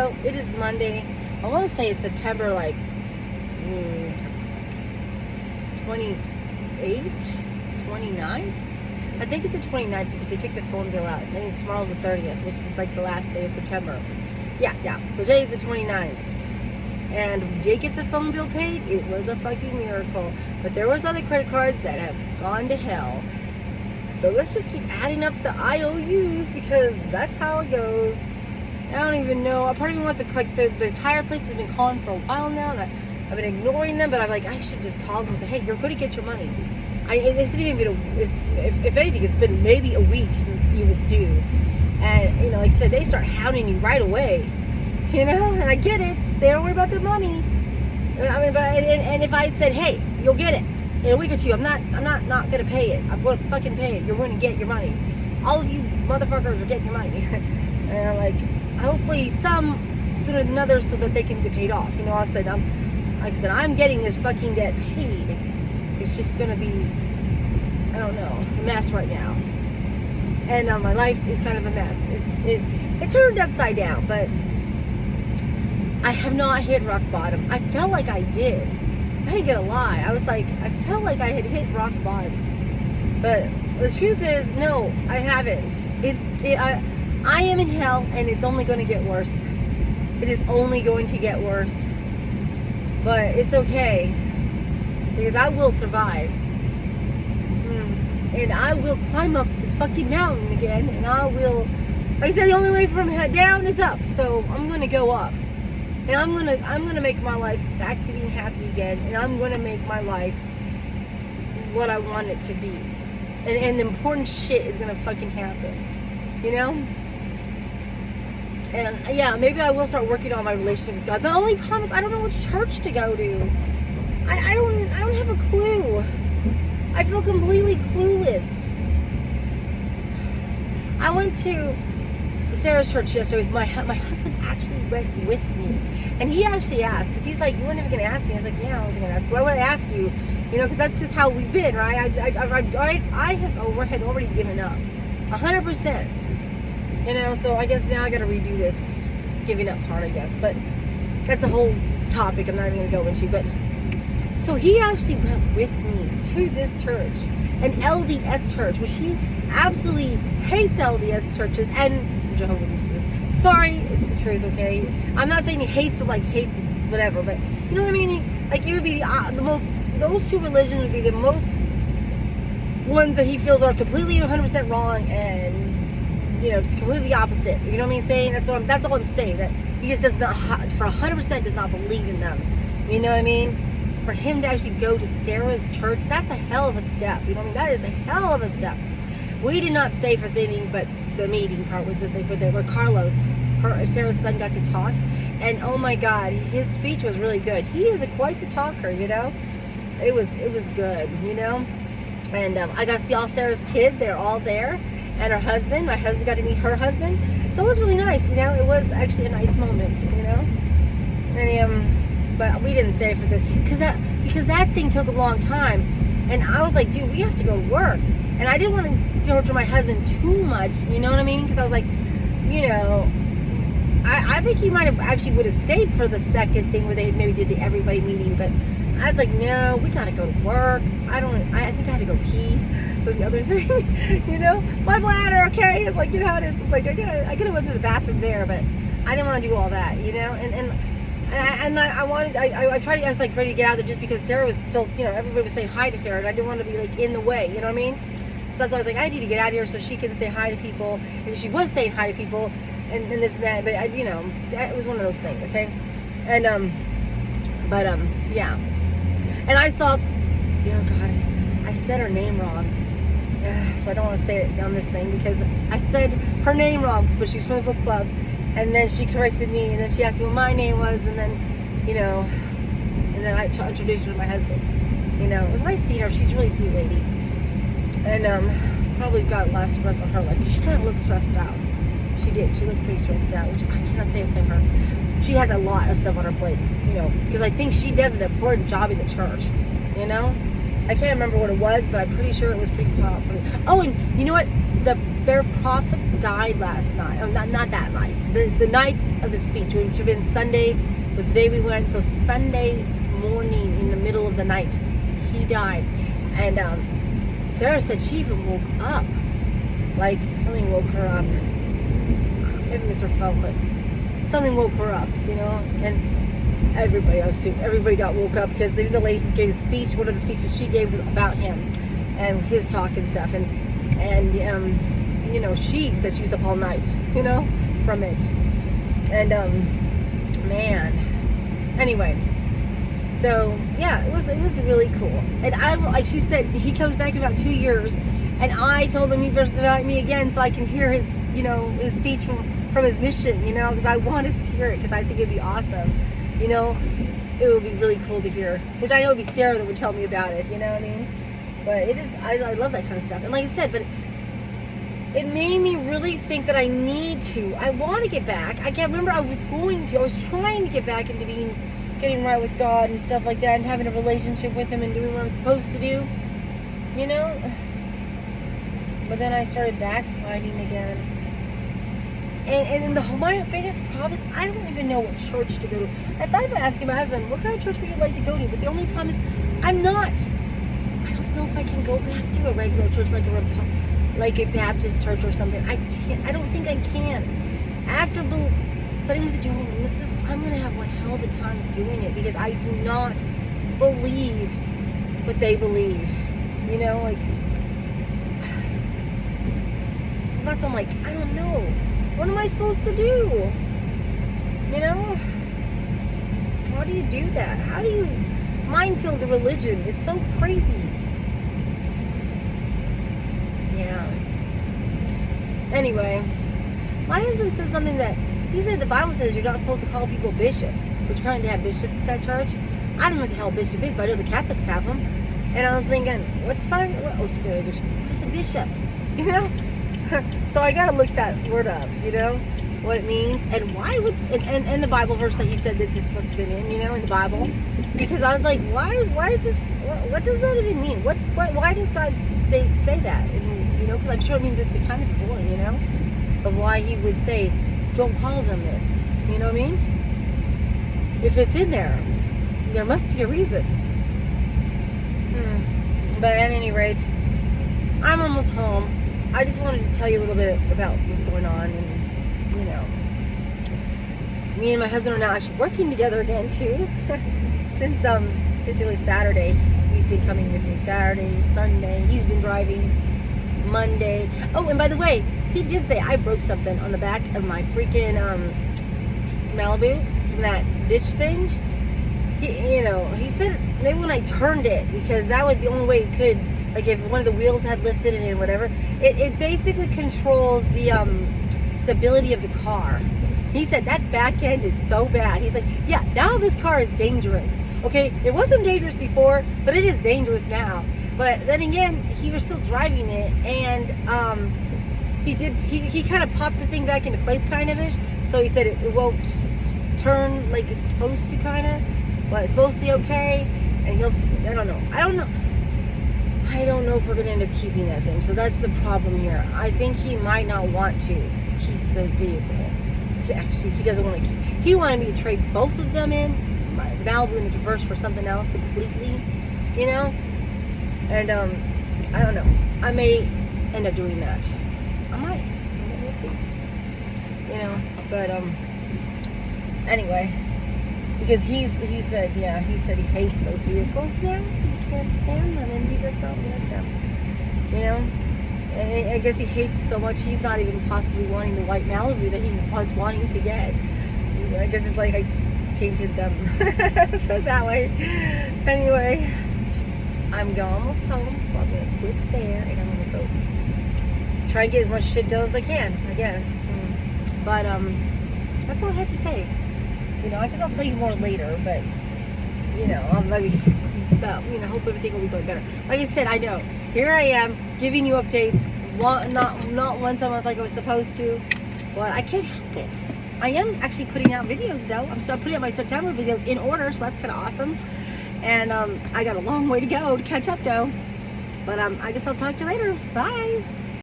So it is Monday. I want to say it's September 28th, 29th. I think it's the 29th because they take the phone bill out. I think tomorrow's the 30th, which is like the last day of September. Yeah. So today's the 29th. And we did get the phone bill paid. It was a fucking miracle. But there was other credit cards that have gone to hell. So let's just keep adding up the IOUs because that's how it goes. I don't even know. Part of me wants to click. The tire place has been calling for a while now, and I've been ignoring them. But I'm like, I should just call them and say, hey, you're going to get your money. It's not even been if anything, it's been maybe a week since you was due. And like I said, they start hounding you right away. And I get it. They don't worry about their money. I mean, and if I said, hey, you'll get it in a week or two, I'm not gonna pay it. I'm gonna fucking pay it. You're going to get your money. All of you motherfuckers are getting your money. And I'm like, hopefully some sooner than others so that they can get paid off. I said, I'm getting this fucking debt paid. It's just gonna be, I don't know, a mess right now. And my life is kind of a mess. It turned upside down, but I have not hit rock bottom. I felt like I did. I ain't gonna lie. I felt like I had hit rock bottom. But the truth is, no, I haven't. I am in hell, and it's only going to get worse. It is only going to get worse. But it's okay. Because I will survive. And I will climb up this fucking mountain again. And I will, like I said, the only way from down is up. So I'm going to go up. And I'm gonna make my life back to being happy again, and I'm gonna make my life what I want it to be. And the important shit is gonna fucking happen, And yeah, maybe I will start working on my relationship with God. The only problem is I don't know which church to go to. I don't have a clue. I feel completely clueless. I went to Sarah's church yesterday. My husband actually went with me, and he actually asked because he's like, "You weren't even gonna ask me." I was like, "Yeah, I wasn't gonna ask you. Why would I ask you? Because that's just how we've been, right? I had already given up, 100%. So I guess now I got to redo this giving up part, I guess. But that's a whole topic I'm not even gonna go into. But so he actually went with me to this church, an LDS church, which he absolutely hates LDS churches and Jehovah's Witnesses. Sorry, it's the truth, okay? I'm not saying he hates it whatever, but you know what I mean? Like, it would be the most, those two religions would be the most ones that he feels are completely 100% wrong and, completely opposite. You know what I mean? Saying that's all I'm saying, that he just does not, for 100% does not believe in them. You know what I mean? For him to actually go to Sarah's church, that's a hell of a step. You know what I mean? That is a hell of a step. We did not stay for anything but the meeting part where Carlos, Sarah's son, got to talk, and oh my God, his speech was really good. He is quite the talker, It was good, And I got to see all Sarah's kids. They're all there, and her husband. My husband got to meet her husband, so it was really nice. It was actually a nice moment, And but we didn't stay for because that thing took a long time, and I was like, dude, we have to go to work. And I didn't want to torture my husband too much, you know what I mean? Because I was like, I think he might have actually would have stayed for the second thing where they maybe did the everybody meeting. But I was like, no, we got to go to work. I think I had to go pee was the other thing, My bladder, okay? It's like, how it is. It's like, I could have went to the bathroom there, but I didn't want to do all that, And I was like ready to get out there just because Sarah was still, everybody was saying hi to Sarah, and I didn't want to be like in the way, you know what I mean? So that's why I was like, I need to get out of here so she can say hi to people, and she was saying hi to people, and this and that, but that was one of those things, okay? And yeah, and I saw, God, I said her name wrong, so I don't want to say it on this thing because I said her name wrong, but she's from the book club. And then she corrected me, and then she asked me what my name was, and then, and then I introduced her to my husband. It was nice seeing her. She's a really sweet lady. And probably got less stress on her. Like, she kind of looked stressed out. She did. She looked pretty stressed out, which I cannot say with her. She has a lot of stuff on her plate, because I think she does an important job in the church, I can't remember what it was, but I'm pretty sure it was pretty popular. Oh, and you know what? The their prophet died last night. Oh, not that night. The night of the speech, which would have been Sunday, was the day we went. So Sunday morning, in the middle of the night, he died. And Sarah said she even woke up. Like, something woke her up. Maybe it was her phone, but something woke her up, you know? And everybody, I assume, everybody got woke up, because even the lady who gave a speech, one of the speeches she gave was about him and his talk and stuff. And you know, she said she was up all night, you know, from it. And, man. Anyway. So, yeah, it was really cool. And like she said, he comes back in about 2 years, and I told him he better invite me again so I can hear his, you know, his speech from his mission, you know, because I want to hear it, because I think it'd be awesome, you know. It would be really cool to hear, which I know it'd be Sarah that would tell me about it, you know what I mean? But it is, I love that kind of stuff. And like I said, but it made me really think that I want to get back. I can't remember, I was trying to get back into getting right with God and stuff like that, and having a relationship with him and doing what I'm supposed to do, you know. But then I started backsliding again. And my biggest problem is I don't even know what church to go to. I thought about asking my husband, what kind of church would you like to go to? But the only problem is I don't know if I can go back to a regular church, like a Baptist church or something. I don't think I can. After studying with the Jehovah's Witnesses, I'm going to have one hell of a time doing it, because I do not believe what they believe. You know, like, so that's, I'm like, I don't know. What am I supposed to do? You know? How do you do that? How do you minefield the religion? It's so crazy. Yeah. Anyway, my husband said something that he said the Bible says you're not supposed to call people bishop, but you're trying to have bishops at that church. I don't know what the hell bishop is, but I know the Catholics have them. And I was thinking, what the fuck? What is a bishop? You know? So I gotta look that word up, you know, what it means, and why would, and the Bible verse that he said that this must have been in, you know, in the Bible, because I was like, what does that even mean? Why does God say that? And, you know, because I'm sure it means it's a kind of born, you know, of why he would say, don't call them this, you know what I mean? If it's in there must be a reason. But at any rate, I'm almost home. I just wanted to tell you a little bit about what's going on, and, you know, me and my husband are now actually working together again, too, since, basically Saturday. He's been coming with me Saturday, Sunday, he's been driving Monday. Oh, and by the way, he did say I broke something on the back of my freaking, Malibu, from that ditch thing. You know, he said maybe when I turned it, because that was the only way it could, like if one of the wheels had lifted it and whatever, it basically controls the stability of the car. He said that back end is so bad. He's like, yeah, now this car is dangerous. Okay, it wasn't dangerous before, but it is dangerous now. But then again, he was still driving it, and he kind of popped the thing back into place, kind of ish. So he said it won't turn like it's supposed to, kind of, but it's mostly okay. And I don't know if we're going to end up keeping that thing. So that's the problem here. I think he might not want to keep the vehicle. Actually, he doesn't want to keep. He wanted me to trade both of them in, the Malibu and the Traverse, for something else completely, you know? And, I don't know. I may end up doing that. I might. We'll see. You know? But, anyway. Because he said he hates those vehicles now. He can't stand them, and he does not like them. You know? And I guess he hates it so much, he's not even possibly wanting the white Malibu that he was wanting to get. I guess it's like I tainted them. So that way. Anyway, I'm almost home, so I'm going to quit there, and I'm going to go try and get as much shit done as I can, I guess. But, that's all I have to say. You know, I guess I'll tell you more later, but, you know, hope everything will be going better. Like I said, I know. Here I am, giving you updates, not once a month like I was supposed to, but I can't help it. I am actually putting out videos, though. I'm still putting out my September videos in order, so that's kind of awesome. And, I got a long way to go to catch up, though. But, I guess I'll talk to you later. Bye!